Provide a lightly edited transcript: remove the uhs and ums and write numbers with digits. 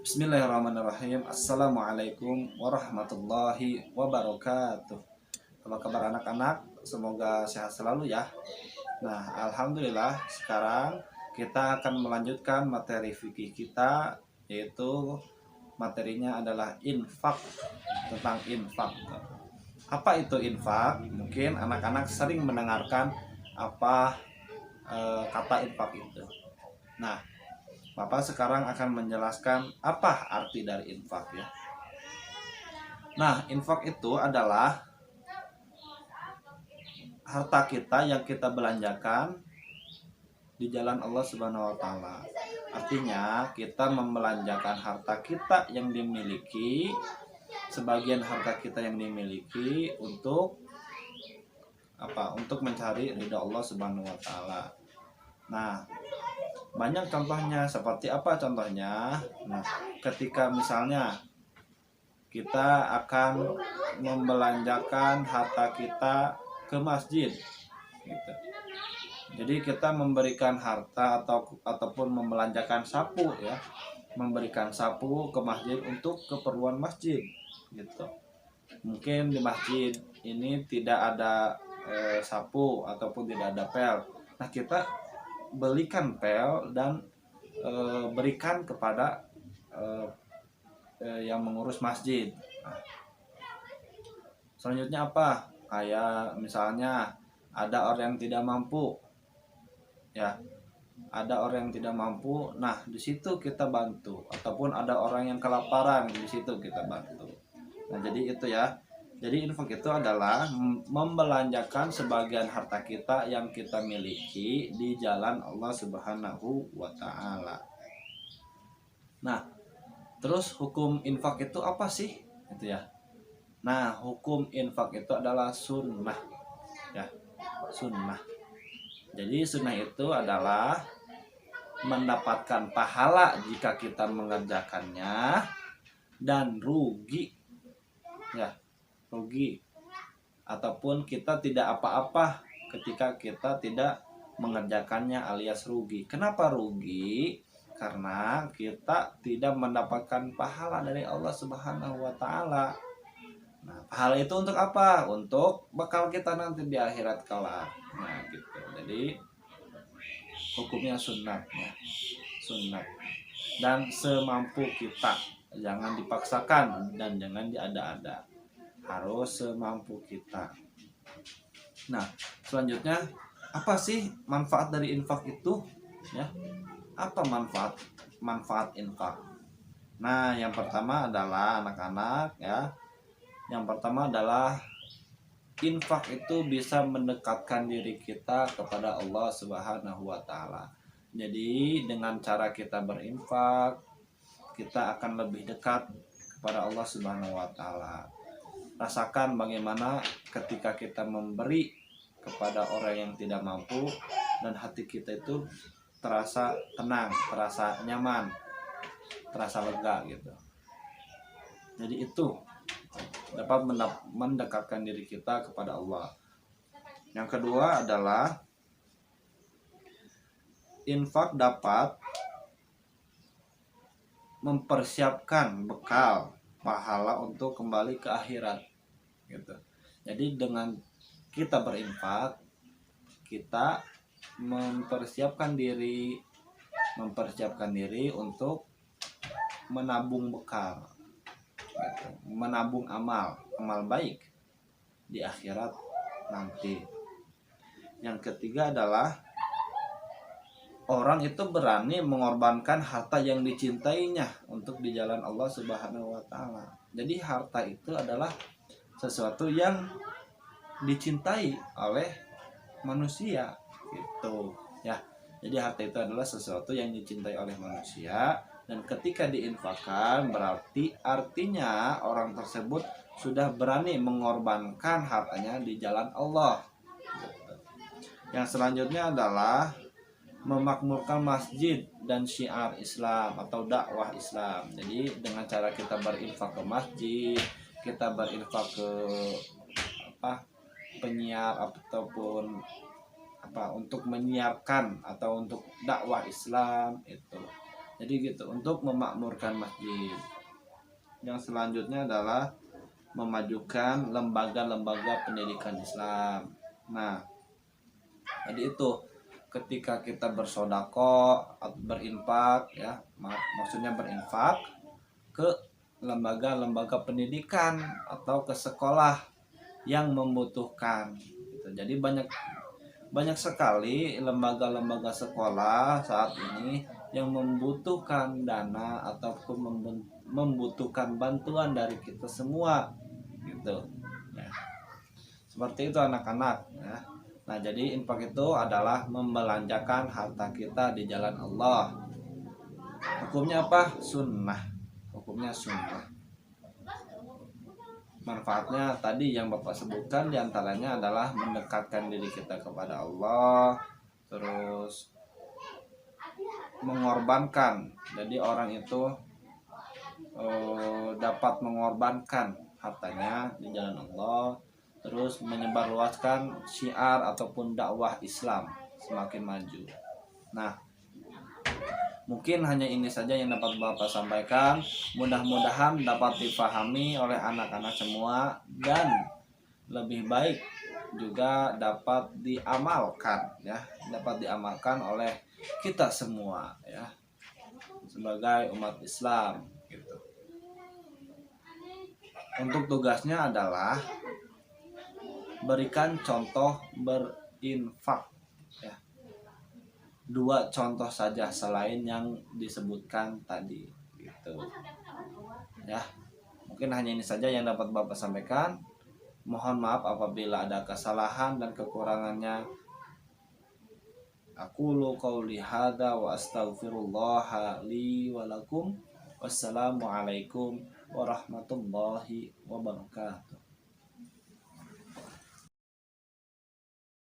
Bismillahirrahmanirrahim. Assalamualaikum warahmatullahi wabarakatuh. Apa kabar anak-anak? Semoga sehat selalu ya. Nah, alhamdulillah sekarang kita akan melanjutkan materi fikih kita, yaitu materinya adalah infak, tentang infak. Apa itu infak? Mungkin anak-anak sering mendengarkan apa kata infak itu. Nah, Bapak sekarang akan menjelaskan apa arti dari infak ya. Nah, infak itu adalah harta kita yang kita belanjakan di jalan Allah Subhanahu wa taala. Artinya, kita membelanjakan harta kita yang dimiliki, sebagian harta kita yang dimiliki untuk apa? Untuk mencari ridha Allah Subhanahu wa taala. Nah, banyak contohnya. Seperti apa contohnya? Nah, ketika misalnya kita akan membelanjakan harta kita ke masjid gitu. Jadi kita memberikan harta ataupun membelanjakan sapu ya, memberikan sapu ke masjid untuk keperluan masjid gitu. Mungkin di masjid ini tidak ada sapu ataupun tidak ada pel. Nah, kita belikan pel dan berikan kepada yang mengurus masjid. Nah, selanjutnya apa? Kayak misalnya ada orang yang tidak mampu, ya, ada orang yang tidak mampu. Nah, di situ kita bantu. Ataupun ada orang yang kelaparan, di situ kita bantu. Nah, jadi itu ya. Jadi infak itu adalah membelanjakan sebagian harta kita yang kita miliki di jalan Allah Subhanahu wa taala. Nah, terus hukum infak itu apa sih? Itu ya. Nah, hukum infak itu adalah sunnah. Ya, sunnah. Jadi sunnah itu adalah mendapatkan pahala jika kita mengerjakannya dan rugi. Ya, rugi. Ataupun kita tidak apa-apa ketika kita tidak mengerjakannya alias rugi. Kenapa rugi? Karena kita tidak mendapatkan pahala dari Allah Subhanahu wa taala. Nah, pahala itu untuk apa? Untuk bekal kita nanti di akhirat kelak. Nah, gitu. Jadi hukumnya sunat ya. Sunat. Dan semampu kita. Jangan dipaksakan dan jangan diada-ada. Harus semampu kita. Nah, selanjutnya apa sih manfaat dari infak itu? Ya. Apa manfaat infak? Nah, yang pertama adalah anak-anak ya. Yang pertama adalah infak itu bisa mendekatkan diri kita kepada Allah Subhanahu wa taala. Jadi dengan cara kita berinfak, kita akan lebih dekat kepada Allah Subhanahu wa taala. Rasakan bagaimana ketika kita memberi kepada orang yang tidak mampu dan hati kita itu terasa tenang, terasa nyaman, terasa lega gitu. Jadi itu dapat mendekatkan diri kita kepada Allah. Yang kedua adalah infak dapat mempersiapkan bekal pahala untuk kembali ke akhirat gitu. Jadi dengan kita berinfak, kita mempersiapkan diri untuk menabung bekal gitu. Menabung amal baik di akhirat nanti. Yang ketiga adalah orang itu berani mengorbankan harta yang dicintainya untuk di jalan Allah Subhanahu wa taala. Jadi harta itu adalah sesuatu yang dicintai oleh manusia gitu ya. Jadi harta itu adalah sesuatu yang dicintai oleh manusia, dan ketika diinfakkan berarti artinya orang tersebut sudah berani mengorbankan hartanya di jalan Allah. Yang selanjutnya adalah memakmurkan masjid dan syiar Islam atau dakwah Islam. Jadi dengan cara kita berinfak ke masjid, kita berinfak ke penyiar ataupun untuk menyiarkan atau untuk dakwah Islam itu, Jadi gitu, untuk memakmurkan masjid. Yang selanjutnya adalah memajukan lembaga-lembaga pendidikan Islam. Nah, jadi itu ketika kita bersodako atau berinfak, ya maksudnya berinfak ke lembaga-lembaga pendidikan atau ke sekolah yang membutuhkan gitu. Jadi banyak sekali lembaga-lembaga sekolah saat ini yang membutuhkan dana ataupun membutuhkan bantuan dari kita semua gitu ya. Seperti itu anak-anak ya. Nah, jadi infak itu adalah membelanjakan harta kita di jalan Allah. Hukumnya apa? Sunnah. Hukumnya sunnah. Manfaatnya tadi yang Bapak sebutkan diantaranya adalah mendekatkan diri kita kepada Allah, terus mengorbankan. Jadi orang itu dapat mengorbankan hartanya di jalan Allah, terus menyebarluaskan syiar ataupun dakwah Islam semakin maju. Nah, mungkin hanya ini saja yang dapat Bapak sampaikan. Mudah-mudahan dapat dipahami oleh anak-anak semua dan lebih baik juga dapat diamalkan ya, dapat diamalkan oleh kita semua ya sebagai umat Islam gitu. Untuk tugasnya adalah berikan contoh berinfak ya. 2 contoh saja selain yang disebutkan tadi gitu. Ya. Mungkin hanya ini saja yang dapat Bapak sampaikan. Mohon maaf apabila ada kesalahan dan kekurangannya. Aqulu qauli hadza wa astaghfirullah li wa lakum. Wassalamualaikum warahmatullahi wabarakatuh.